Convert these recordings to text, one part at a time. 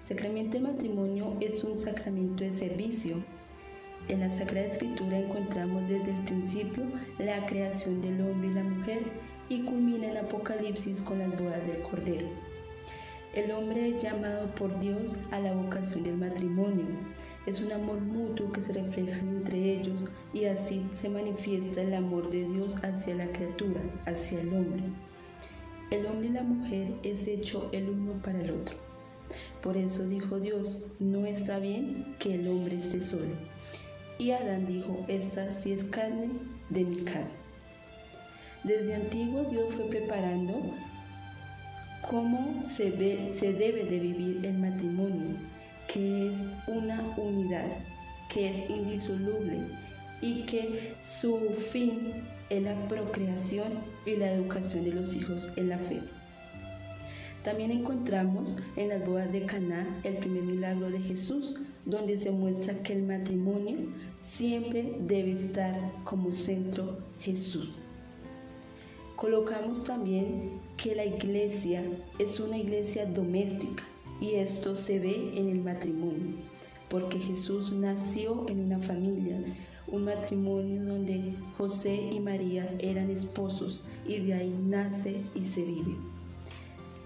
Sacramento del matrimonio es un sacramento de servicio. En la Sagrada Escritura encontramos desde el principio la creación del hombre y la mujer y culmina en Apocalipsis con las bodas del Cordero. El hombre es llamado por Dios a la vocación del matrimonio. Es un amor mutuo que se refleja entre ellos y así se manifiesta el amor de Dios hacia la criatura, hacia el hombre. El hombre y la mujer es hecho el uno para el otro. Por eso dijo Dios, no está bien que el hombre esté solo. Y Adán dijo, esta sí es carne de mi carne. Desde antiguo Dios fue preparando cómo se debe de vivir el matrimonio, que es una unidad, que es indisoluble y que su fin es la procreación y la educación de los hijos en la fe. También encontramos en las bodas de Caná el primer milagro de Jesús, donde se muestra que el matrimonio siempre debe estar como centro Jesús. Colocamos también que la iglesia es una iglesia doméstica y esto se ve en el matrimonio, porque Jesús nació en una familia, un matrimonio donde José y María eran esposos y de ahí nace y se vive.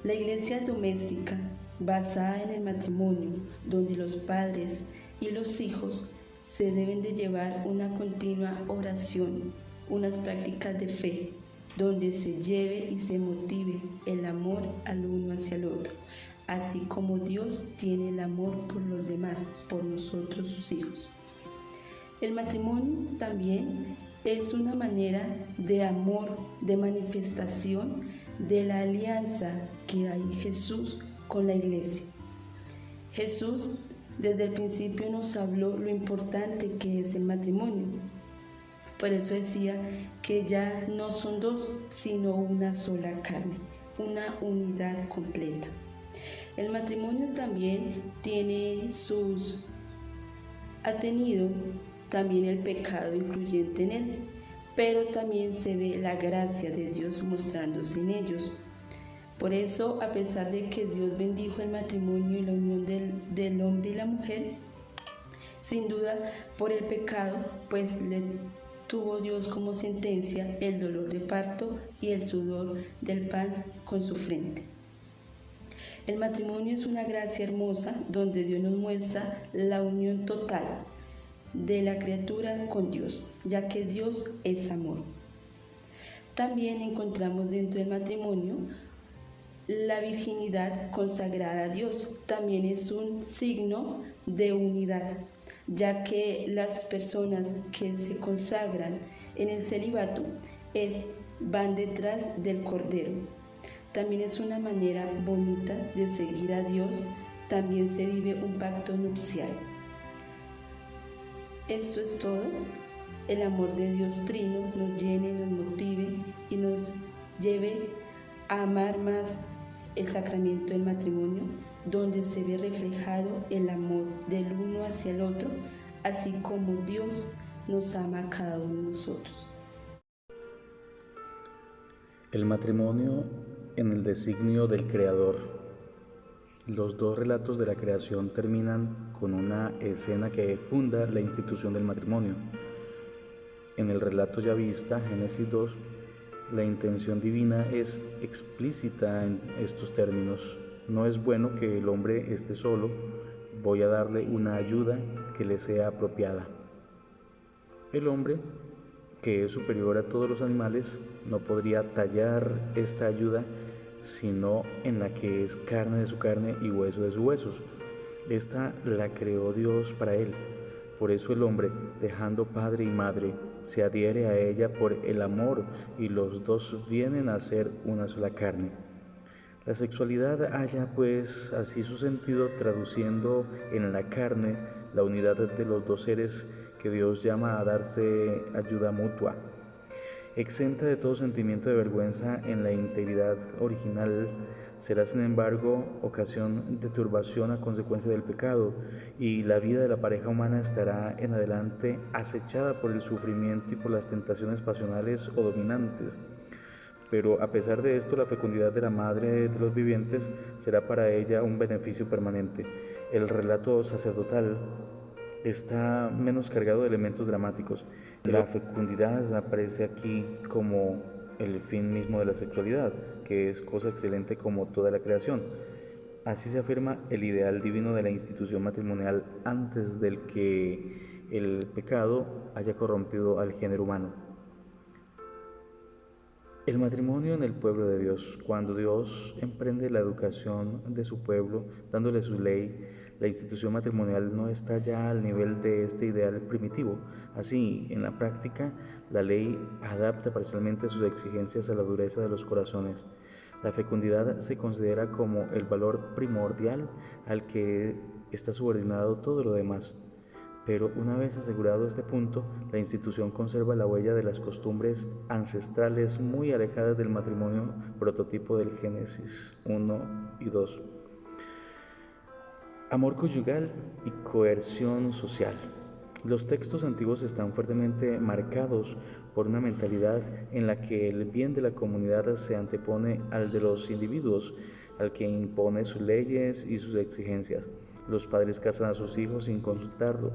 La iglesia doméstica, basada en el matrimonio, donde los padres y los hijos se deben de llevar una continua oración, unas prácticas de fe, donde se lleve y se motive el amor al uno hacia el otro, así como Dios tiene el amor por los demás, por nosotros sus hijos. El matrimonio también es una manera de amor, de manifestación de la alianza que hay Jesús con la iglesia. Jesús desde el principio nos habló lo importante que es el matrimonio. Por eso decía que ya no son dos, sino una sola carne, una unidad completa. El matrimonio también ha tenido también el pecado incluyente en él, pero también se ve la gracia de Dios mostrándose en ellos. Por eso, a pesar de que Dios bendijo el matrimonio y la unión del hombre y la mujer, sin duda por el pecado, pues le tuvo Dios como sentencia el dolor de parto y el sudor del pan con su frente. El matrimonio es una gracia hermosa donde Dios nos muestra la unión total de la criatura con Dios, ya que Dios es amor. También encontramos dentro del matrimonio la virginidad consagrada a Dios. También es un signo de unidad, ya que las personas que se consagran en el celibato van detrás del Cordero. También es una manera bonita de seguir a Dios. También se vive un pacto nupcial. Esto es todo. El amor de Dios Trino nos llene, nos motive y nos lleve a amar más el sacramento del matrimonio, donde se ve reflejado el amor del uno hacia el otro, así como Dios nos ama a cada uno de nosotros. El matrimonio en el designio del Creador. Los dos relatos de la creación terminan con una escena que funda la institución del matrimonio. En el relato ya vista, Génesis 2, la intención divina es explícita en estos términos. No es bueno que el hombre esté solo, voy a darle una ayuda que le sea apropiada. El hombre, que es superior a todos los animales, no podría tallar esta ayuda sino en la que es carne de su carne y hueso de sus huesos. Esta la creó Dios para él. Por eso el hombre, dejando padre y madre, se adhiere a ella por el amor y los dos vienen a ser una sola carne. La sexualidad halla pues así su sentido traduciendo en la carne la unidad de los dos seres que Dios llama a darse ayuda mutua. Exenta de todo sentimiento de vergüenza en la integridad original, será sin embargo ocasión de turbación a consecuencia del pecado, y la vida de la pareja humana estará en adelante acechada por el sufrimiento y por las tentaciones pasionales o dominantes. Pero a pesar de esto, la fecundidad de la madre de los vivientes será para ella un beneficio permanente. El relato sacerdotal está menos cargado de elementos dramáticos. La fecundidad aparece aquí como el fin mismo de la sexualidad, que es cosa excelente como toda la creación. Así se afirma el ideal divino de la institución matrimonial antes del que el pecado haya corrompido al género humano. El matrimonio en el pueblo de Dios. Cuando Dios emprende la educación de su pueblo, dándole su ley, la institución matrimonial no está ya al nivel de este ideal primitivo. Así, en la práctica, la ley adapta parcialmente sus exigencias a la dureza de los corazones. La fecundidad se considera como el valor primordial al que está subordinado todo lo demás. Pero una vez asegurado este punto, la institución conserva la huella de las costumbres ancestrales muy alejadas del matrimonio prototipo del Génesis 1 y 2. Amor conyugal y coerción social. Los textos antiguos están fuertemente marcados por una mentalidad en la que el bien de la comunidad se antepone al de los individuos, al que impone sus leyes y sus exigencias. Los padres casan a sus hijos sin consultarlo.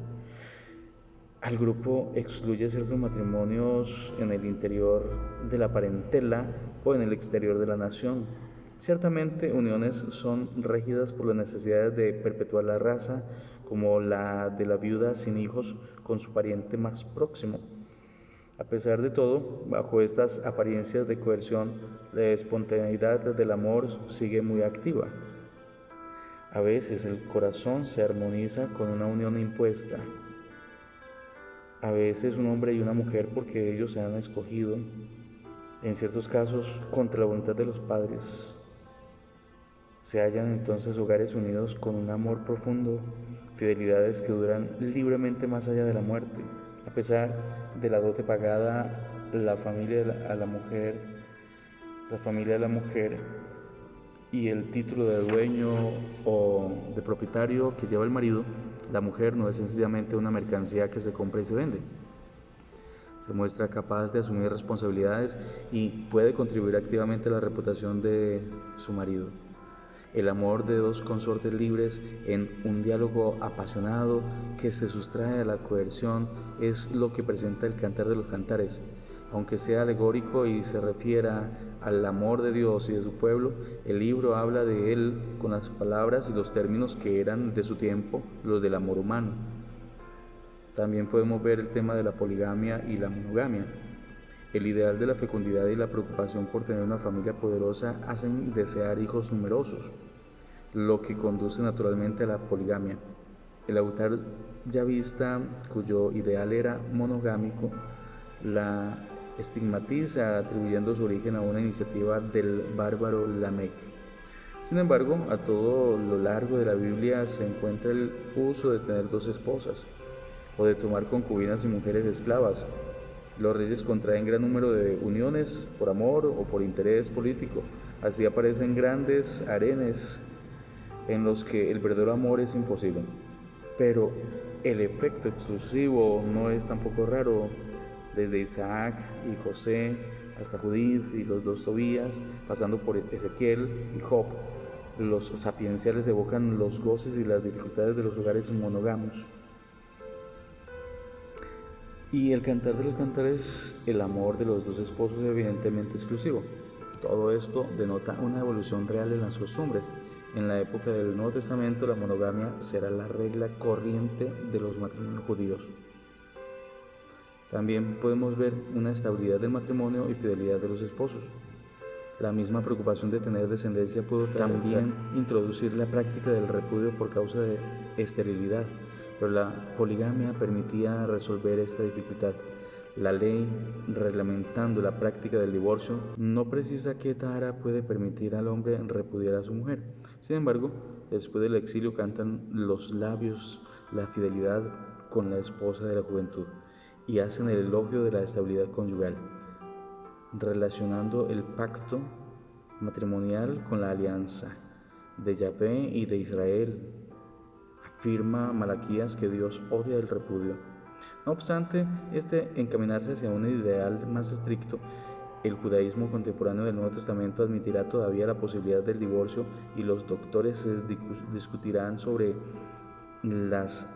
Al grupo excluye ciertos matrimonios en el interior de la parentela o en el exterior de la nación. Ciertamente, uniones son regidas por las necesidades de perpetuar la raza, como la de la viuda sin hijos con su pariente más próximo. A pesar de todo, bajo estas apariencias de coerción, la espontaneidad del amor sigue muy activa. A veces el corazón se armoniza con una unión impuesta. A veces un hombre y una mujer porque ellos se han escogido, en ciertos casos contra la voluntad de los padres. Se hallan entonces hogares unidos con un amor profundo, fidelidades que duran libremente más allá de la muerte. A pesar de la dote pagada, la familia de la mujer y el título de dueño o de propietario que lleva el marido, la mujer no es sencillamente una mercancía que se compra y se vende. Se muestra capaz de asumir responsabilidades y puede contribuir activamente a la reputación de su marido. El amor de dos consortes libres en un diálogo apasionado que se sustrae a la coerción es lo que presenta el Cantar de los Cantares. Aunque sea alegórico y se refiera al amor de Dios y de su pueblo, el libro habla de él con las palabras y los términos que eran de su tiempo los del amor humano. También podemos ver el tema de la poligamia y la monogamia. El ideal de la fecundidad y la preocupación por tener una familia poderosa hacen desear hijos numerosos, lo que conduce naturalmente a la poligamia. El autor yavista, cuyo ideal era monogámico, la estigmatiza atribuyendo su origen a una iniciativa del bárbaro Lamec. Sin embargo, a todo lo largo de la Biblia se encuentra el uso de tener dos esposas o de tomar concubinas y mujeres esclavas. Los reyes contraen gran número de uniones por amor o por interés político. Así aparecen grandes harenes en los que el verdadero amor es imposible. Pero el efecto exclusivo no es tampoco raro. Desde Isaac y José hasta Judith y los dos Tobías, pasando por Ezequiel y Job, los sapienciales evocan los goces y las dificultades de los hogares monógamos. Y el Cantar de los Cantares, el amor de los dos esposos es evidentemente exclusivo. Todo esto denota una evolución real en las costumbres. En la época del Nuevo Testamento, la monogamia será la regla corriente de los matrimonios judíos. También podemos ver una estabilidad del matrimonio y fidelidad de los esposos. La misma preocupación de tener descendencia pudo también introducir la práctica del repudio por causa de esterilidad, pero la poligamia permitía resolver esta dificultad. La ley, reglamentando la práctica del divorcio, no precisa qué tara puede permitir al hombre repudiar a su mujer. Sin embargo, después del exilio cantan los labios la fidelidad con la esposa de la juventud y hacen el elogio de la estabilidad conyugal, relacionando el pacto matrimonial con la alianza de Yahvé y de Israel. Afirma Malaquías que Dios odia el repudio. No obstante, encaminarse hacia un ideal más estricto, el judaísmo contemporáneo del Nuevo Testamento admitirá todavía la posibilidad del divorcio y los doctores discutirán sobre las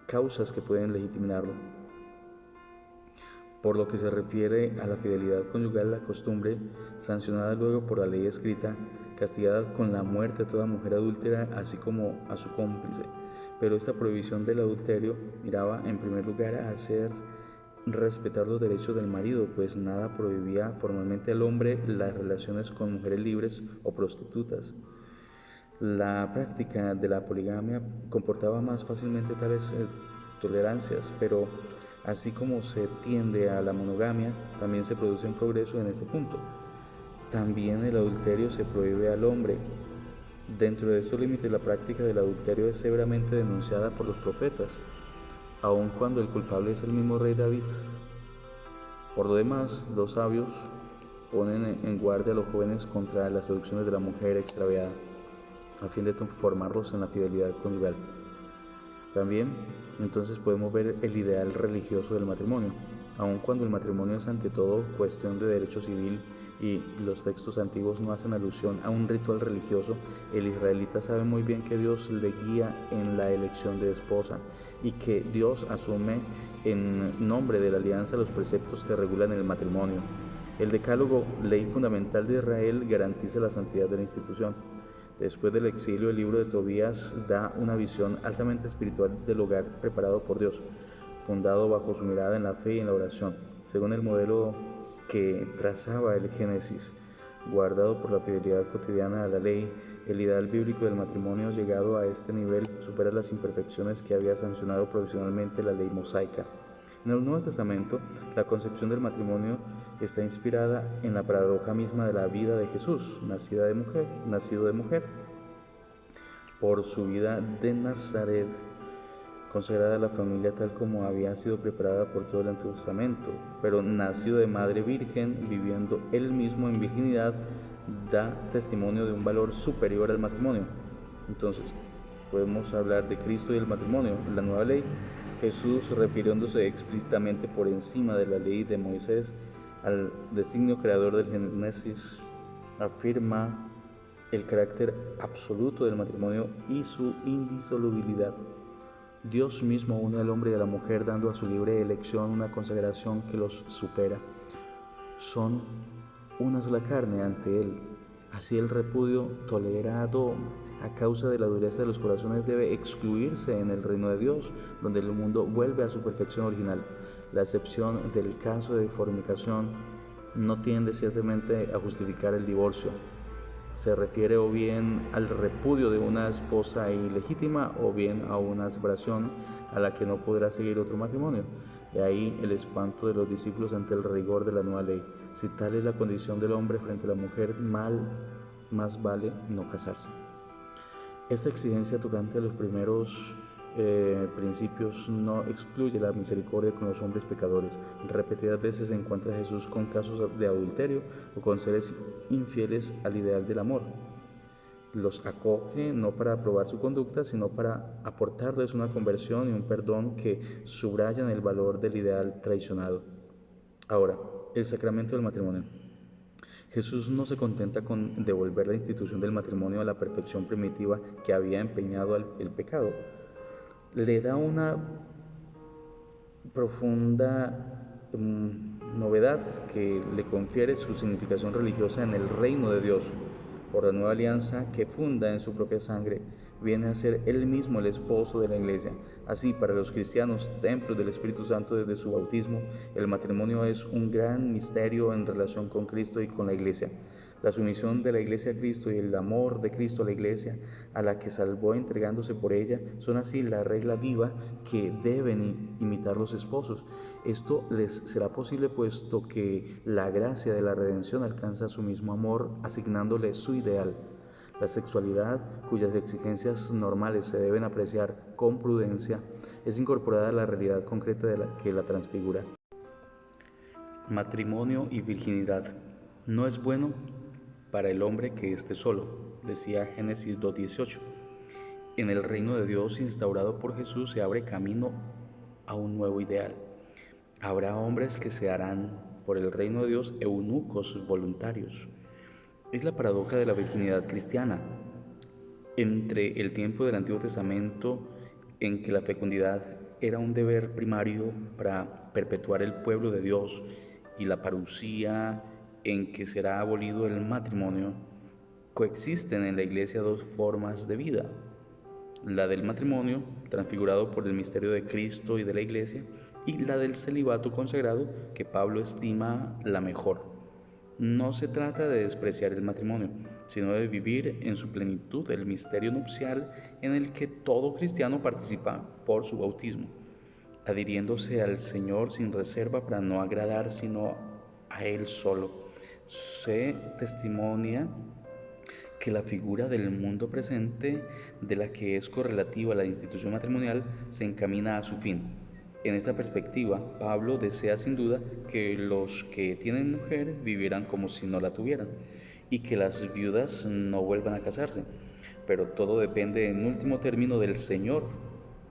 causas que pueden legitimarlo. Por lo que se refiere a la fidelidad conyugal, la costumbre, sancionada luego por la ley escrita, castigada con la muerte a toda mujer adúltera, así como a su cómplice. Pero esta prohibición del adulterio miraba en primer lugar a hacer respetar los derechos del marido, pues nada prohibía formalmente al hombre las relaciones con mujeres libres o prostitutas. La práctica de la poligamia comportaba más fácilmente tales tolerancias, pero así como se tiende a la monogamia, también se produce un progreso en este punto. También el adulterio se prohíbe al hombre. Dentro de estos límites, la práctica del adulterio es severamente denunciada por los profetas, aun cuando el culpable es el mismo rey David. Por lo demás, los sabios ponen en guardia a los jóvenes contra las seducciones de la mujer extraviada, a fin de formarlos en la fidelidad conyugal. También, entonces, podemos ver el ideal religioso del matrimonio. Aun cuando el matrimonio es ante todo cuestión de derecho civil y los textos antiguos no hacen alusión a un ritual religioso, el israelita sabe muy bien que Dios le guía en la elección de esposa y que Dios asume en nombre de la alianza los preceptos que regulan el matrimonio. El Decálogo, ley fundamental de Israel, garantiza la santidad de la institución. Después del exilio, el libro de Tobías da una visión altamente espiritual del hogar preparado por Dios, fundado bajo su mirada en la fe y en la oración, según el modelo que trazaba el Génesis. Guardado por la fidelidad cotidiana a la ley, el ideal bíblico del matrimonio llegado a este nivel supera las imperfecciones que había sancionado provisionalmente la ley mosaica. En el Nuevo Testamento, la concepción del matrimonio está inspirada en la paradoja misma de la vida de Jesús, nacido de mujer, por su vida de Nazaret, consagrada a la familia tal como había sido preparada por todo el Antiguo Testamento, pero nacido de madre virgen, viviendo él mismo en virginidad, da testimonio de un valor superior al matrimonio. Entonces, podemos hablar de Cristo y el matrimonio, la nueva ley. Jesús, refiriéndose explícitamente por encima de la ley de Moisés al designio creador del Génesis, afirma el carácter absoluto del matrimonio y su indisolubilidad. Dios mismo une al hombre y a la mujer dando a su libre elección una consagración que los supera. Son una sola carne ante Él. Así el repudio tolerado a causa de la dureza de los corazones debe excluirse en el reino de Dios, donde el mundo vuelve a su perfección original. La excepción del caso de fornicación no tiende ciertamente a justificar el divorcio. Se refiere o bien al repudio de una esposa ilegítima o bien a una separación a la que no podrá seguir otro matrimonio. De ahí el espanto de los discípulos ante el rigor de la nueva ley. Si tal es la condición del hombre frente a la mujer, más vale no casarse. Esta exigencia tocante a los primeros principios no excluye la misericordia con los hombres pecadores. Repetidas veces se encuentra Jesús con casos de adulterio o con seres infieles al ideal del amor. Los acoge no para aprobar su conducta, sino para aportarles una conversión y un perdón que subrayan el valor del ideal traicionado. Ahora, el sacramento del matrimonio. Jesús no se contenta con devolver la institución del matrimonio a la perfección primitiva que había empeñado el pecado. Le da una profunda novedad que le confiere su significación religiosa en el reino de Dios. Por la nueva alianza que funda en su propia sangre, viene a ser él mismo el esposo de la iglesia. Así, para los cristianos, templos del Espíritu Santo desde su bautismo, el matrimonio es un gran misterio en relación con Cristo y con la iglesia. La sumisión de la iglesia a Cristo y el amor de Cristo a la iglesia, a la que salvó entregándose por ella, son así la regla viva que deben imitar los esposos. Esto les será posible puesto que la gracia de la redención alcanza su mismo amor, asignándole su ideal. La sexualidad, cuyas exigencias normales se deben apreciar con prudencia, es incorporada a la realidad concreta que la transfigura. Matrimonio y virginidad. No es bueno para el hombre que esté solo, decía Génesis 2:18. En el reino de Dios instaurado por Jesús se abre camino a un nuevo ideal. Habrá hombres que se harán por el reino de Dios eunucos voluntarios. Es la paradoja de la virginidad cristiana. Entre el tiempo del Antiguo Testamento en que la fecundidad era un deber primario para perpetuar el pueblo de Dios, y la parusía en que será abolido el matrimonio, coexisten en la Iglesia dos formas de vida: la del matrimonio, transfigurado por el misterio de Cristo y de la Iglesia, y la del celibato consagrado, que Pablo estima la mejor. No se trata de despreciar el matrimonio, sino de vivir en su plenitud el misterio nupcial en el que todo cristiano participa por su bautismo, adhiriéndose al Señor sin reserva para no agradar sino a Él solo. Se testimonia que la figura del mundo presente, de la que es correlativa a la institución matrimonial, se encamina a su fin. En esta perspectiva, Pablo desea sin duda que los que tienen mujer vivieran como si no la tuvieran, y que las viudas no vuelvan a casarse. Pero todo depende en último término del Señor.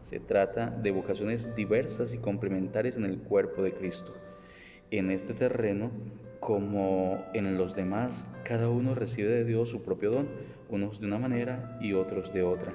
Se trata de vocaciones diversas y complementarias en el cuerpo de Cristo. En este terreno, como en los demás, cada uno recibe de Dios su propio don, unos de una manera y otros de otra.